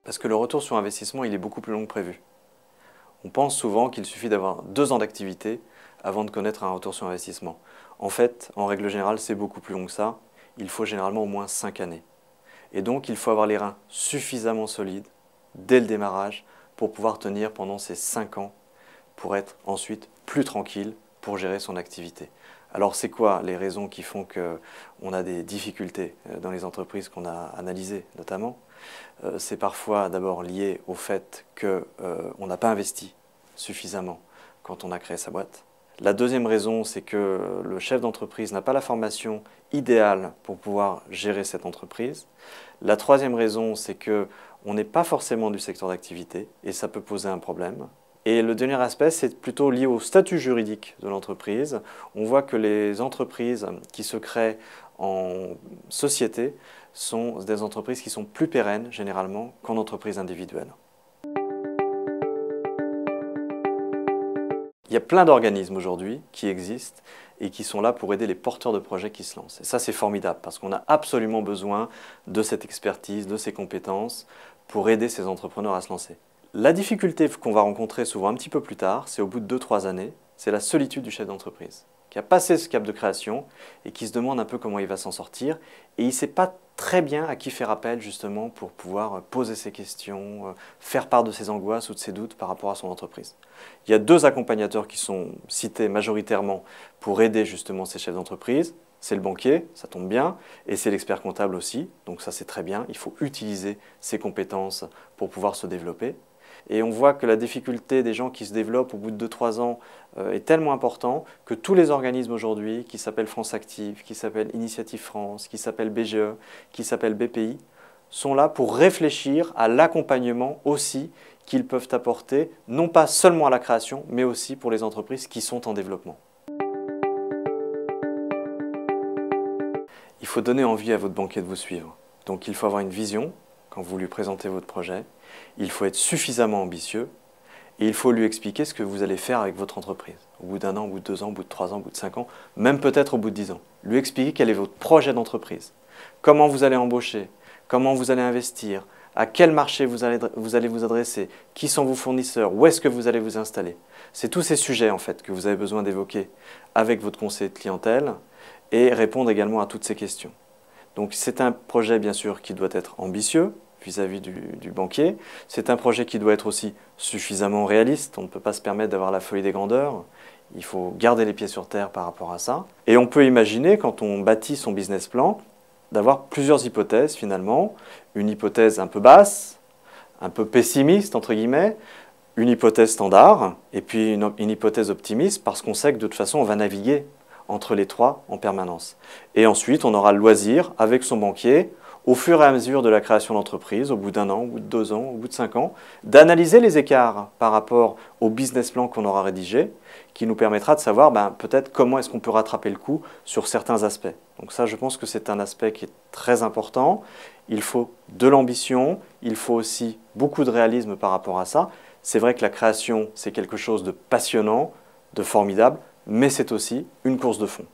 Parce que le retour sur investissement, il est beaucoup plus long que prévu. On pense souvent qu'il suffit d'avoir 2 ans d'activité avant de connaître un retour sur investissement. En fait, en règle générale, c'est beaucoup plus long que ça. Il faut généralement au moins 5 années. Et donc, il faut avoir les reins suffisamment solides dès le démarrage pour pouvoir tenir pendant ces 5 ans pour être ensuite plus tranquille pour gérer son activité. Alors, c'est quoi les raisons qui font qu'on a des difficultés dans les entreprises qu'on a analysées notamment? C'est parfois d'abord lié au fait qu'on n'a pas investi suffisamment quand on a créé sa boîte. La deuxième raison, c'est que le chef d'entreprise n'a pas la formation idéale pour pouvoir gérer cette entreprise. La troisième raison, c'est qu'on n'est pas forcément du secteur d'activité et ça peut poser un problème. Et le dernier aspect, c'est plutôt lié au statut juridique de l'entreprise. On voit que les entreprises qui se créent en société sont des entreprises qui sont plus pérennes, généralement, qu'en entreprise individuelle. Il y a plein d'organismes aujourd'hui qui existent et qui sont là pour aider les porteurs de projets qui se lancent. Et ça, c'est formidable parce qu'on a absolument besoin de cette expertise, de ces compétences pour aider ces entrepreneurs à se lancer. La difficulté qu'on va rencontrer souvent un petit peu plus tard, c'est au bout de 2-3 années, c'est la solitude du chef d'entreprise qui a passé ce cap de création et qui se demande un peu comment il va s'en sortir. Et il ne sait pas très bien à qui faire appel justement pour pouvoir poser ses questions, faire part de ses angoisses ou de ses doutes par rapport à son entreprise. Il y a 2 accompagnateurs qui sont cités majoritairement pour aider justement ces chefs d'entreprise. C'est le banquier, ça tombe bien, et c'est l'expert comptable aussi, donc ça c'est très bien. Il faut utiliser ses compétences pour pouvoir se développer. Et on voit que la difficulté des gens qui se développent au bout de 2-3 ans est tellement important que tous les organismes aujourd'hui, qui s'appellent France Active, qui s'appellent Initiative France, qui s'appellent BGE, qui s'appellent BPI, sont là pour réfléchir à l'accompagnement aussi qu'ils peuvent apporter, non pas seulement à la création, mais aussi pour les entreprises qui sont en développement. Il faut donner envie à votre banquier de vous suivre. Donc il faut avoir une vision quand vous lui présentez votre projet. Il faut être suffisamment ambitieux et il faut lui expliquer ce que vous allez faire avec votre entreprise. Au bout d'1 an, au bout de 2 ans, au bout de 3 ans, au bout de 5 ans, même peut-être au bout de 10 ans. Lui expliquer quel est votre projet d'entreprise, comment vous allez embaucher, comment vous allez investir, à quel marché vous allez vous adresser, qui sont vos fournisseurs, où est-ce que vous allez vous installer. C'est tous ces sujets en fait que vous avez besoin d'évoquer avec votre conseiller de clientèle et répondre également à toutes ces questions. Donc c'est un projet bien sûr qui doit être ambitieux vis-à-vis du banquier. C'est un projet qui doit être aussi suffisamment réaliste. On ne peut pas se permettre d'avoir la folie des grandeurs. Il faut garder les pieds sur terre par rapport à ça. Et on peut imaginer, quand on bâtit son business plan, d'avoir plusieurs hypothèses finalement. Une hypothèse un peu basse, un peu pessimiste entre guillemets, une hypothèse standard et puis une hypothèse optimiste parce qu'on sait que de toute façon on va naviguer entre les 3 en permanence. Et ensuite, on aura le loisir, avec son banquier, au fur et à mesure de la création d'entreprise, au bout d'1 an, au bout de 2 ans, au bout de 5 ans, d'analyser les écarts par rapport au business plan qu'on aura rédigé, qui nous permettra de savoir peut-être comment est-ce qu'on peut rattraper le coup sur certains aspects. Donc ça, je pense que c'est un aspect qui est très important. Il faut de l'ambition, il faut aussi beaucoup de réalisme par rapport à ça. C'est vrai que la création, c'est quelque chose de passionnant, de formidable, mais c'est aussi une course de fond.